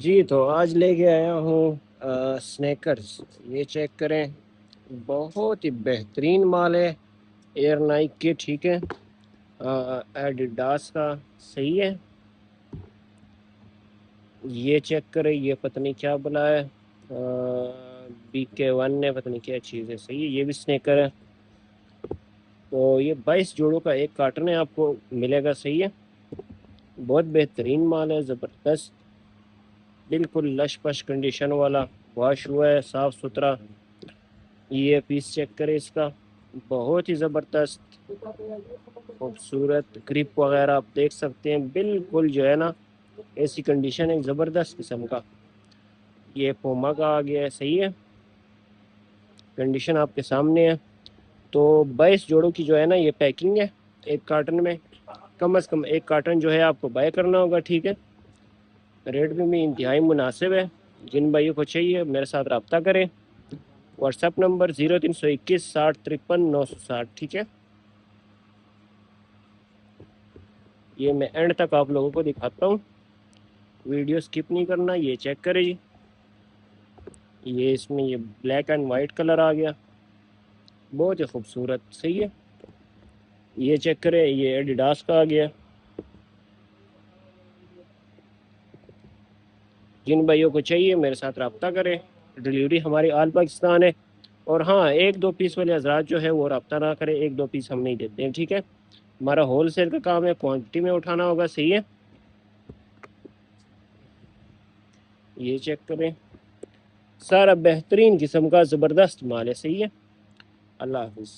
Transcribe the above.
جی تو آج لے کے آیا ہوں سنیکرز. یہ چیک کریں، بہت ہی بہترین مال ہے. ایئر نائک کے، ٹھیک ہے، ایڈیڈاس کا صحیح ہے. یہ چیک کریں، یہ پتہ نہیں کیا بلا ہے، BK1 نے پتہ نہیں کیا چیز ہے. صحیح ہے، یہ بھی سنیکر ہے. تو یہ 22 جوڑوں کا ایک کارٹن ہے، آپ کو ملے گا. صحیح ہے، بہت بہترین مال ہے، زبردست، بالکل لش پش کنڈیشن والا، واش ہوا ہے، صاف ستھرا. یہ پیس چیک کرے اس کا، بہت ہی زبردست خوبصورت گرپ وغیرہ آپ دیکھ سکتے ہیں. بالکل جو ہے نا ایسی کنڈیشن ہے، زبردست قسم کا. یہ پوما کا آ گیا ہے. صحیح ہے، کنڈیشن آپ کے سامنے ہے. تو 22 جوڑوں کی جو ہے نا یہ پیکنگ ہے ایک کارٹن میں. کم از کم ایک کارٹن جو ہے آپ کو بائی کرنا ہوگا. ٹھیک ہے، ریٹ بھی انتہائی مناسب ہے. جن بھائیوں کو چاہیے میرے ساتھ رابطہ کریں. What's app number 0321 60 53 960. ٹھیک ہے، یہ میں اینڈ تک آپ لوگوں کو دکھاتا ہوں، ویڈیو سکپ نہیں کرنا. یہ چیک کریں جی، یہ اس میں یہ بلیک اینڈ وائٹ کلر آ گیا، بہت ہی خوبصورت. صحیح ہے، یہ چیک کریں، یہ ایڈیڈاس کا آ گیا. جن بھائیوں کو چاہیے میرے ساتھ رابطہ کریں. ڈلیوری ہماری آل پاکستان ہے. اور ہاں، 1-2 پیس والے حضرات جو ہے وہ رابطہ نہ کریں، 1-2 پیس ہم نہیں دیتے ہیں. ٹھیک ہے، ہمارا ہول سیل کا کام ہے، کوانٹٹی میں اٹھانا ہوگا. صحیح ہے، یہ چیک کریں، سارا بہترین قسم کا زبردست مال ہے. صحیح ہے، اللہ حافظ.